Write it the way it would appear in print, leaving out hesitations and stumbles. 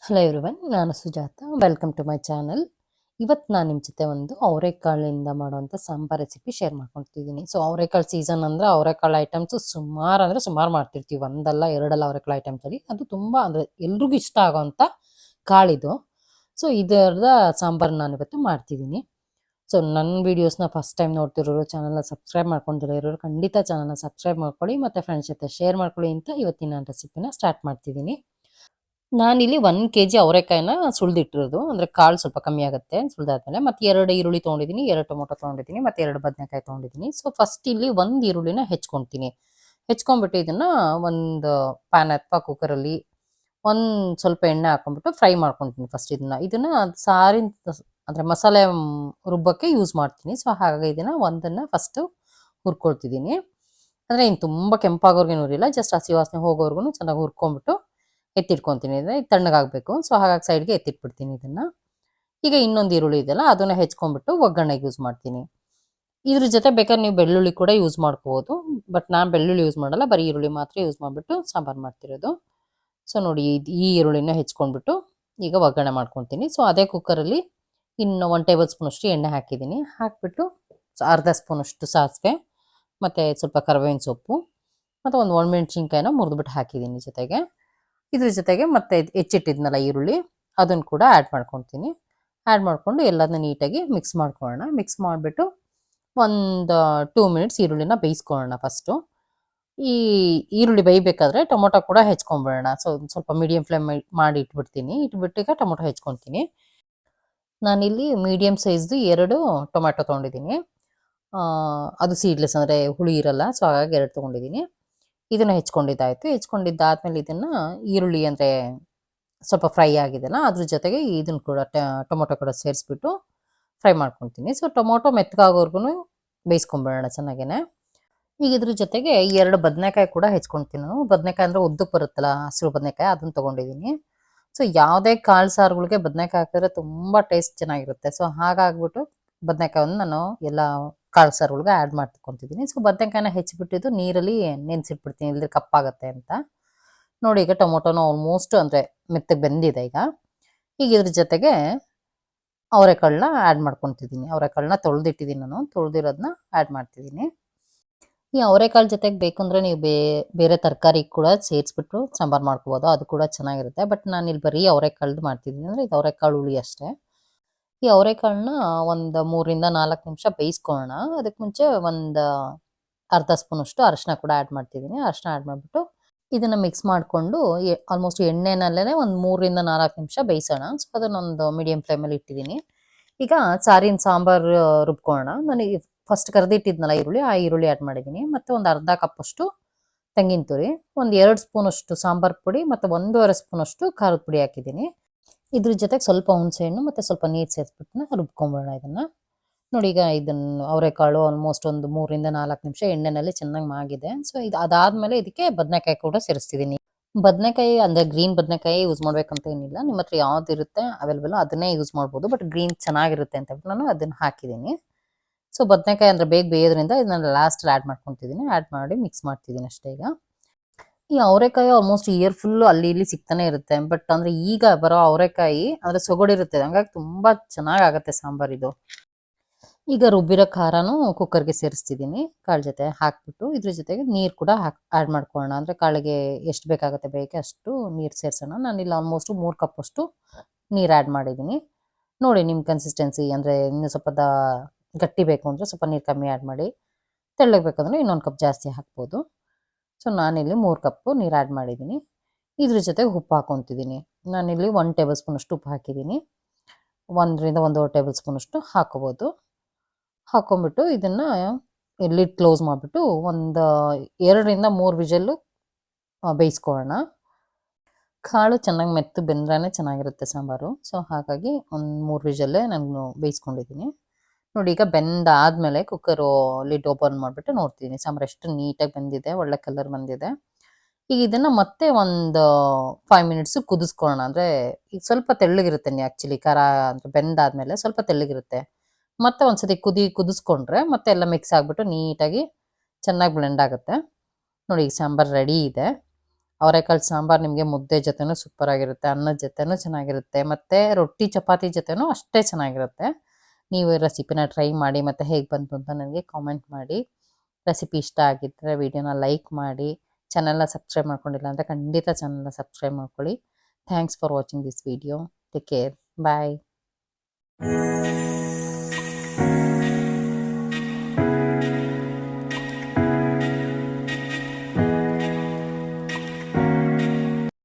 Hello everyone, ನಾನು Sujatha. Welcome to my channel. ಇವತ್ತು ನಾನು ನಿಮ್ಮ ಜೊತೆ ಒಂದು ಅವರೆಕಾಳಿಂದ ಮಾಡುವಂಥ ಸಾಂಬಾರ್ ರೆಸಿಪಿ ಶೇರ್ ಮಾಡ್ಕೊಳ್ತಿದ್ದೀನಿ. ಸೊ ಅವರೆಕಾಳು ಸೀಸನ್ ಅಂದರೆ ಅವರೆಕಾಳು ಐಟಮ್ಸು ಸುಮಾರು ಮಾಡ್ತಿರ್ತೀವಿ. ಒಂದಲ್ಲ ಎರಡಲ್ಲ ಅವರೆಕಾಳು ಐಟಮ್ಸಲ್ಲಿ ಅದು ತುಂಬ ಅಂದರೆ ಎಲ್ರಿಗೂ ಇಷ್ಟ ಆಗೋವಂಥ ಕಾಳಿದು. ಸೊ ಇದರದ ಸಾಂಬಾರು ನಾನು ಇವತ್ತು ಮಾಡ್ತಿದ್ದೀನಿ. ಸೊ ನನ್ನ ವೀಡಿಯೋಸ್ನ ಫಸ್ಟ್ ಟೈಮ್ ನೋಡ್ತಿರೋರು, ಚಾನಲ್ನ ಸಬ್ಸ್ಕ್ರೈಬ್ ಮಾಡ್ಕೊಂಡಿರೋ ಇರೋರು ಖಂಡಿತ ಚಾನಲ್ನ ಸಬ್ಸ್ಕ್ರೈಬ್ ಮಾಡ್ಕೊಳ್ಳಿ ಮತ್ತು ಫ್ರೆಂಡ್ಸ್ ಜೊತೆ ಶೇರ್ ಮಾಡ್ಕೊಳ್ಳಿ ಅಂತ ಇವತ್ತಿನ ನಾನು ರೆಸಿಪಿನ ಸ್ಟಾರ್ಟ್ ಮಾಡ್ತಿದ್ದೀನಿ. ನಾನಿಲ್ಲಿ 1 kg ಅವರೆಕಾಯಿನ ಸುಳಿದಿಟ್ಟಿರೋದು, ಅಂದರೆ ಕಾಳು ಸ್ವಲ್ಪ ಕಮ್ಮಿ ಆಗುತ್ತೆ ಸುಳಿದಾದ್ಮೇಲೆ. ಮತ್ತು 2 ಈರುಳ್ಳಿ ತೊಗೊಂಡಿದ್ದೀನಿ, 2 ಟೊಮೊಟೊ ತೊಗೊಂಡಿದ್ದೀನಿ, ಮತ್ತು 2 ಬದನೆಕಾಯಿ ತೊಗೊಂಡಿದ್ದೀನಿ. ಸೊ ಫಸ್ಟ್ ಇಲ್ಲಿ 1 ಈರುಳ್ಳಿನ ಹೆಚ್ಕೊತೀನಿ. ಹೆಚ್ಕೊಂಡ್ಬಿಟ್ಟು ಇದನ್ನು ಒಂದು ಪ್ಯಾನ್ ಅಥವಾ ಕುಕ್ಕರಲ್ಲಿ ಒಂದು ಸ್ವಲ್ಪ ಎಣ್ಣೆ ಹಾಕೊಂಡ್ಬಿಟ್ಟು ಫ್ರೈ ಮಾಡ್ಕೊತೀನಿ. ಫಸ್ಟ್ ಇದನ್ನು ಸಾರಿನ ಅಂದರೆ ಮಸಾಲೆ ರುಬ್ಬಕ್ಕೆ ಯೂಸ್ ಮಾಡ್ತೀನಿ. ಸೊ ಹಾಗಾಗಿ ಒಂದನ್ನು ಫಸ್ಟು ಹುರ್ಕೊಳ್ತಿದ್ದೀನಿ. ಅಂದರೆ ಇನ್ನು ತುಂಬ ಕೆಂಪಾಗೋರ್ಗೇನು ಹುರಿಲ್ಲ, ಜಸ್ಟ್ ಹಸಿ ವಾಸನೆ ಹೋಗೋರ್ಗು ಚೆನ್ನಾಗಿ ಹುರ್ಕೊಂಡ್ಬಿಟ್ಟು ಎತ್ತಿಟ್ಕೊತೀನಿ. ಅಂದರೆ ತಣ್ಣಗಾಗಬೇಕು. ಸೊ ಹಾಗಾಗಿ ಸೈಡ್ಗೆ ಎತ್ತಿಟ್ಬಿಡ್ತೀನಿ ಇದನ್ನು. ಈಗ ಇನ್ನೊಂದು ಈರುಳ್ಳಿ ಇದೆಯಲ್ಲ ಅದನ್ನು ಹೆಚ್ಕೊಂಡ್ಬಿಟ್ಟು ಒಗ್ಗರಣೆಗೆ ಯೂಸ್ ಮಾಡ್ತೀನಿ. ಇದ್ರ ಜೊತೆ ಬೇಕಾದ್ರೆ ನೀವು ಬೆಳ್ಳುಳ್ಳಿ ಕೂಡ ಯೂಸ್ ಮಾಡ್ಕೋಬೋದು, ಬಟ್ ನಾನು ಬೆಳ್ಳುಳ್ಳಿ ಯೂಸ್ ಮಾಡಲ್ಲ, ಬರೀ ಈರುಳ್ಳಿ ಮಾತ್ರ ಯೂಸ್ ಮಾಡಿಬಿಟ್ಟು ಸಾಂಬಾರು ಮಾಡ್ತಿರೋದು. ಸೊ ನೋಡಿ, ಈ ಈರುಳ್ಳಿನ ಹೆಚ್ಕೊಂಡ್ಬಿಟ್ಟು ಈಗ ಒಗ್ಗರಣೆ ಮಾಡ್ಕೊತೀನಿ. ಸೊ ಅದೇ ಕುಕ್ಕರಲ್ಲಿ ಇನ್ನು 1 ಟೇಬಲ್ ಸ್ಪೂನಷ್ಟು ಎಣ್ಣೆ ಹಾಕಿದ್ದೀನಿ. ಹಾಕಿಬಿಟ್ಟು ಅರ್ಧ ಸ್ಪೂನಷ್ಟು ಸಾಸಿವೆ ಮತ್ತು ಸ್ವಲ್ಪ ಕರಿಬೇವಿನ ಸೊಪ್ಪು ಮತ್ತು ಒಂದು ಒಣಮೆಣಸಿನ್ಕಾಯಿನ ಮುರಿದ್ಬಿಟ್ಟು ಹಾಕಿದ್ದೀನಿ ಜೊತೆಗೆ. ಇದ್ರ ಜೊತೆಗೆ ಮತ್ತೆ ಹೆಚ್ಚಿಟ್ಟಿದ್ನಲ್ಲ ಈರುಳ್ಳಿ, ಅದನ್ನು ಕೂಡ ಆ್ಯಡ್ ಮಾಡ್ಕೊತೀನಿ. ಆ್ಯಡ್ ಮಾಡಿಕೊಂಡು ಎಲ್ಲದನ್ನ ನೀಟಾಗಿ ಮಿಕ್ಸ್ ಮಾಡ್ಕೊಳ್ಳೋಣ. ಮಿಕ್ಸ್ ಮಾಡಿಬಿಟ್ಟು ಒಂದು 2 ಮಿನಿಟ್ಸ್ ಈರುಳ್ಳಿನ ಬೇಯಿಸ್ಕೊಳ್ಳೋಣ. ಫಸ್ಟು ಈ ಈರುಳ್ಳಿ ಬೇಯಬೇಕಾದ್ರೆ ಟೊಮೊಟೊ ಕೂಡ ಹೆಚ್ಕೊಂಡ್ಬಿಡೋಣ. ಸೊ ಸ್ವಲ್ಪ ಮೀಡಿಯಂ ಫ್ಲೇಮ್ ಮಾಡಿ ಇಟ್ಬಿಡ್ತೀನಿ. ಇಟ್ಬಿಟ್ಟು ಈಗ ಟೊಮೊಟೊ ಹೆಚ್ಕೊತೀನಿ. ನಾನಿಲ್ಲಿ ಮೀಡಿಯಮ್ ಸೈಜ್ದು 2 ಟೊಮ್ಯಾಟೊ ತೊಗೊಂಡಿದ್ದೀನಿ. ಅದು ಸೀಡ್ಲೆಸ್, ಅಂದರೆ ಹುಳಿ ಇರಲ್ಲ. ಸೊ ಹಾಗಾಗಿ 2 ತೊಗೊಂಡಿದ್ದೀನಿ. ಇದನ್ನು ಹೆಚ್ಕೊಂಡಿದ್ದಾಯಿತು. ಹೆಚ್ಕೊಂಡಿದ್ದಾದ್ಮೇಲೆ ಇದನ್ನು ಈರುಳ್ಳಿ ಅಂದರೆ ಸ್ವಲ್ಪ ಫ್ರೈ ಆಗಿದೆಲ್ಲ ಅದ್ರ ಜೊತೆಗೆ ಇದನ್ನು ಕೂಡ ಟೊಮೊಟೊ ಕೂಡ ಸೇರಿಸ್ಬಿಟ್ಟು ಫ್ರೈ ಮಾಡ್ಕೊತೀನಿ. ಸೊ ಟೊಮೊಟೊ ಮೆತ್ತಗಾಗೋರ್ಗು ಬೇಯಿಸ್ಕೊಂಬಿಡೋಣ ಚೆನ್ನಾಗೇ. ಈಗ ಇದ್ರ ಜೊತೆಗೆ 2 ಬದನೆಕಾಯಿ ಕೂಡ ಹೆಚ್ಕೊಳ್ತೀನಿ ನಾನು. ಬದನೆಕಾಯಿ ಅಂದರೆ ಉದ್ದಕ್ಕೆ ಬರುತ್ತಲ್ಲ, ಹಸಿರು ಬದನೆಕಾಯಿ, ಅದನ್ನು ತೊಗೊಂಡಿದ್ದೀನಿ. ಸೊ ಯಾವುದೇ ಕಾಳು ಸಾರುಗಳಿಗೆ ಬದನೆಕಾಯಿ ಹಾಕಿದ್ರೆ ತುಂಬ ಟೇಸ್ಟ್ ಚೆನ್ನಾಗಿರುತ್ತೆ. ಸೊ ಹಾಗಾಗ್ಬಿಟ್ಟು ಬದನೆಕಾಯನ್ನು ನಾನು ಎಲ್ಲ ಕಾಳು ಸಾರುಗಳಿಗೆ ಆ್ಯಡ್ ಮಾಡ್ಕೊತಿದ್ದೀನಿ. ಸೊ ಬದನೆಕಾಯಿನ ಹೆಚ್ಚಿಬಿಟ್ಟಿದ್ದು ನೀರಲ್ಲಿ ನೆನೆಸಿಟ್ಬಿಡ್ತೀನಿ, ಇಲ್ಲದ್ರೆ ಕಪ್ಪಾಗತ್ತೆ ಅಂತ. ನೋಡಿ, ಈಗ ಟೊಮೊಟೊನ ಆಲ್ಮೋಸ್ಟ್ ಅಂದರೆ ಮೆತ್ತಗೆ ಬೆಂದಿದೆ. ಈಗ ಇದ್ರ ಜೊತೆಗೆ ಅವರೆಕಾಳನ್ನ ಆ್ಯಡ್ ಮಾಡ್ಕೊತಿದ್ದೀನಿ. ಅವರೆಕಾಳನ್ನ ತೊಳೆದಿಟ್ಟಿದ್ದೀನಿ ನಾನು, ತೊಳೆದಿರೋದನ್ನ ಆ್ಯಡ್ ಮಾಡ್ತಿದ್ದೀನಿ. ಈ ಅವರೆಕಾಳು ಜೊತೆಗೆ ಬೇಕಂದ್ರೆ ನೀವು ಬೇರೆ ತರಕಾರಿ ಕೂಡ ಸೇರಿಸ್ಬಿಟ್ಟು ಸಾಂಬಾರು ಮಾಡ್ಕೋಬೋದು, ಅದು ಕೂಡ ಚೆನ್ನಾಗಿರುತ್ತೆ. ಬಟ್ ನಾನು ಇಲ್ಲಿ ಬರೀ ಅವರೆಕಾಳ್ದು ಮಾಡ್ತಿದ್ದೀನಿ, ಅಂದರೆ ಇದು ಅವರೆಕಾಳು ಹುಳಿ ಅಷ್ಟೇ. ಈ ಅವರೆಕಾಳನ್ನ ಒಂದು 3 ರಿಂದ 4 ನಿಮಿಷ ಬೇಯಿಸ್ಕೊಳ್ಳೋಣ. ಅದಕ್ಕೆ ಮುಂಚೆ ಒಂದು ಅರ್ಧ ಸ್ಪೂನಷ್ಟು ಅರಿಶಿನ ಕೂಡ ಆ್ಯಡ್ ಮಾಡ್ತಿದ್ದೀನಿ. ಅರಿಶಿನ ಆ್ಯಡ್ ಮಾಡಿಬಿಟ್ಟು ಇದನ್ನು ಮಿಕ್ಸ್ ಮಾಡಿಕೊಂಡು ಆಲ್ಮೋಸ್ಟ್ ಎಣ್ಣೆನಲ್ಲೇ ಒಂದು 3 ರಿಂದ 4 ನಿಮಿಷ ಬೇಯಿಸೋಣ. ಸೊ ಅದನ್ನೊಂದು ಮೀಡಿಯಂ ಫ್ಲೇಮಲ್ಲಿ ಇಟ್ಟಿದ್ದೀನಿ. ಈಗ ಸಾರಿನ ಸಾಂಬಾರು ರುಬ್ಕೊಳ್ಳೋಣ. ನನಗೆ ಫಸ್ಟ್ ಕರೆದಿಟ್ಟಿದ್ನಲ್ಲ ಈರುಳ್ಳಿ, ಆ ಈರುಳ್ಳಿ ಆ್ಯಡ್ ಮಾಡಿದ್ದೀನಿ. ಮತ್ತು ಒಂದು ಅರ್ಧ ಕಪ್ಪಷ್ಟು ತೆಂಗಿನ ತುರಿ, ಒಂದು 2 ಸ್ಪೂನಷ್ಟು ಸಾಂಬಾರು ಪುಡಿ ಮತ್ತು 1.5 ಸ್ಪೂನಷ್ಟು ಖಾರದ ಪುಡಿ ಹಾಕಿದ್ದೀನಿ. ಇದ್ರ ಜೊತೆಗೆ ಸ್ವಲ್ಪ ಹುಣಸೆಹಣ್ಣು ಮತ್ತು ಸ್ವಲ್ಪ ನೀರು ಸೇರಿಸ್ಬಿಟ್ಟು ರುಬ್ಕೊಂಬಿಡೋಣ ಇದನ್ನು. ನೋಡಿ, ಈಗ ಇದನ್ನು ಅವರೆಕಾಳು ಆಲ್ಮೋಸ್ಟ್ ಒಂದು 3 ರಿಂದ 4 ನಿಮಿಷ ಎಣ್ಣೆನಲ್ಲಿ ಚೆನ್ನಾಗಿ ಮಾಗಿದೆ. ಸೊ ಅದಾದಮೇಲೆ ಇದಕ್ಕೆ ಬದನೆಕಾಯಿ ಕೂಡ ಸೇರಿಸ್ತಿದ್ದೀನಿ. ಬದನೆಕಾಯಿ ಅಂದರೆ ಗ್ರೀನ್ ಬದನೆಕಾಯಿ ಯೂಸ್ ಮಾಡ್ಬೇಕಂತ ಏನಿಲ್ಲ, ನಿಮ್ಮ ಹತ್ರ ಯಾವುದಿರುತ್ತೆ ಅವೈಲೇಬಲ್ ಅದನ್ನೇ ಯೂಸ್ ಮಾಡ್ಬೋದು. ಬಟ್ ಗ್ರೀನ್ ಚೆನ್ನಾಗಿರುತ್ತೆ ಅಂತ ಹೇಳ್ಬಿಟ್ಟು ನಾನು ಅದನ್ನು ಹಾಕಿದ್ದೀನಿ. ಸೊ ಬದನೆಕಾಯಿ ಅಂದರೆ ಬೇಗ ಬೇಯೋದ್ರಿಂದ ಇದನ್ನ ಲಾಸ್ಟಲ್ಲಿ ಆ್ಯಡ್ ಮಾಡ್ಕೊತಿದ್ದೀನಿ. ಆ್ಯಡ್ ಮಾಡಿ ಮಿಕ್ಸ್ ಮಾಡ್ತಿದ್ದೀನಿ ಅಷ್ಟೇ. ಈಗ ಈ ಅವರೆಕಾಯಿ ಆಲ್ಮೋಸ್ಟ್ ಇಯರ್ ಫುಲ್ಲು ಅಲ್ಲಿ ಇಲ್ಲಿ ಸಿಗ್ತಾನೆ ಇರುತ್ತೆ. ಬಟ್ ಅಂದರೆ ಈಗ ಬರೋ ಅವರೆಕಾಯಿ ಅಂದರೆ ಸೊಗಡಿರುತ್ತೆ, ಹಂಗಾಗಿ ತುಂಬ ಚೆನ್ನಾಗಾಗತ್ತೆ ಸಾಂಬಾರಿದು. ಈಗ ರುಬ್ಬಿರೋ ಖಾರನೂ ಕುಕ್ಕರ್ಗೆ ಸೇರಿಸ್ತಿದ್ದೀನಿ. ಕಾಳು ಜೊತೆ ಹಾಕ್ಬಿಟ್ಟು ಇದ್ರ ಜೊತೆಗೆ ನೀರು ಕೂಡ ಆ್ಯಡ್ ಮಾಡ್ಕೊಳ್ಳೋಣ. ಅಂದರೆ ಕಾಳಿಗೆ ಎಷ್ಟು ಬೇಕಾಗುತ್ತೆ ಬೇಕೆ ಅಷ್ಟು ನೀರು ಸೇರಿಸೋಣ. ನಾನಿಲ್ಲಿ ಆಲ್ಮೋಸ್ಟ್ 3 ಕಪ್ಪಷ್ಟು ನೀರು ಆ್ಯಡ್ ಮಾಡಿದ್ದೀನಿ. ನೋಡಿ, ನಿಮ್ಮ ಕನ್ಸಿಸ್ಟೆನ್ಸಿ ಅಂದರೆ ಇನ್ನೂ ಸ್ವಲ್ಪ ಗಟ್ಟಿ ಬೇಕು ಅಂದರೆ ಸ್ವಲ್ಪ ನೀರು ಕಮ್ಮಿ ಆ್ಯಡ್ ಮಾಡಿ, ತೆಳ್ಳಗೆ ಬೇಕಂದ್ರೆ ಇನ್ನೊಂದು ಕಪ್ ಜಾಸ್ತಿ ಹಾಕ್ಬೋದು. ಸೊ ನಾನಿಲ್ಲಿ 3 ಕಪ್ಪು ನೀರು ಆ್ಯಡ್ ಮಾಡಿದ್ದೀನಿ. ಇದ್ರ ಜೊತೆಗೆ ಉಪ್ಪು ಹಾಕ್ಕೊತಿದ್ದೀನಿ. ನಾನಿಲ್ಲಿ 1 ಟೇಬಲ್ ಸ್ಪೂನಷ್ಟು ಉಪ್ಪು ಹಾಕಿದ್ದೀನಿ. 1 ರಿಂದ 1.5 ಟೇಬಲ್ ಸ್ಪೂನಷ್ಟು ಹಾಕ್ಕೋಬೋದು. ಹಾಕ್ಕೊಂಬಿಟ್ಟು ಇದನ್ನು ಲಿಡ್ ಕ್ಲೋಸ್ ಮಾಡಿಬಿಟ್ಟು ಒಂದು 2 ರಿಂದ 3 ವಿಷಲ್ಲು ಬೇಯಿಸ್ಕೊಳ್ಳೋಣ. ಕಾಳು ಚೆನ್ನಾಗಿ ಮೆತ್ತು ಬೆಂದ್ರೇ ಚೆನ್ನಾಗಿರುತ್ತೆ ಸಾಂಬಾರು. ಸೊ ಹಾಗಾಗಿ ಒಂದು 3 ವಿಷಲ್ಲೇ ನಾನು ಬೇಯಿಸ್ಕೊಂಡಿದ್ದೀನಿ. ನೋಡಿ, ಈಗ ಬೆಂದಾದಮೇಲೆ ಕುಕ್ಕರು ಲಿಡ್ ಓಪನ್ ಮಾಡಿಬಿಟ್ಟು ನೋಡ್ತೀನಿ ಸಾಂಬಾರು ಎಷ್ಟು ನೀಟಾಗಿ ಬೆಂದಿದೆ, ಒಳ್ಳೆ ಕಲರ್ ಬಂದಿದೆ. ಈಗ ಇದನ್ನು ಮತ್ತೆ ಒಂದು 5 ಮಿನಿಟ್ಸು ಕುದಿಸ್ಕೊಳ್ಳೋಣ. ಅಂದರೆ ಈಗ ಸ್ವಲ್ಪ ತೆಳ್ಳಗಿರುತ್ತೆ ಆ್ಯಕ್ಚುಲಿ ಖಾರ ಅಂದರೆ ಬೆಂದಾದಮೇಲೆ ಸ್ವಲ್ಪ ತೆಳ್ಳಗಿರುತ್ತೆ. ಮತ್ತೆ ಒಂದ್ಸತಿ ಕುದಿಸ್ಕೊಂಡ್ರೆ ಮತ್ತೆ ಎಲ್ಲ ಮಿಕ್ಸ್ ಆಗಿಬಿಟ್ಟು ನೀಟಾಗಿ ಚೆನ್ನಾಗಿ ಬ್ಲೆಂಡ್ ಆಗುತ್ತೆ. ನೋಡಿ, ಈಗ ಸಾಂಬಾರು ರೆಡಿ ಇದೆ. ಅವರೆಕಾಳು ಸಾಂಬಾರು ನಿಮಗೆ ಮುದ್ದೆ ಜೊತೆನೂ ಸೂಪರಾಗಿರುತ್ತೆ, ಅನ್ನದ ಜೊತೆನೂ ಚೆನ್ನಾಗಿರುತ್ತೆ, ಮತ್ತು ರೊಟ್ಟಿ ಚಪಾತಿ ಜೊತೆನೂ ಅಷ್ಟೇ ಚೆನ್ನಾಗಿರುತ್ತೆ. ನೀವು ಈ ರೆಸಿಪಿನ ಟ್ರೈ ಮಾಡಿ ಮತ್ತು ಹೇಗೆ ಬಂತು ಅಂತ ನನಗೆ ಕಾಮೆಂಟ್ ಮಾಡಿ. ರೆಸಿಪಿ ಇಷ್ಟ ಆಗಿದ್ದರೆ ವಿಡಿಯೋನ ಲೈಕ್ ಮಾಡಿ. ಚಾನಲ್ನ ಸಬ್ಸ್ಕ್ರೈಬ್ ಮಾಡ್ಕೊಂಡಿಲ್ಲ ಅಂದರೆ ಖಂಡಿತ ಚಾನಲ್ನ ಸಬ್ಸ್ಕ್ರೈಬ್ ಮಾಡ್ಕೊಳ್ಳಿ. Thanks for watching this video. Take care. Bye.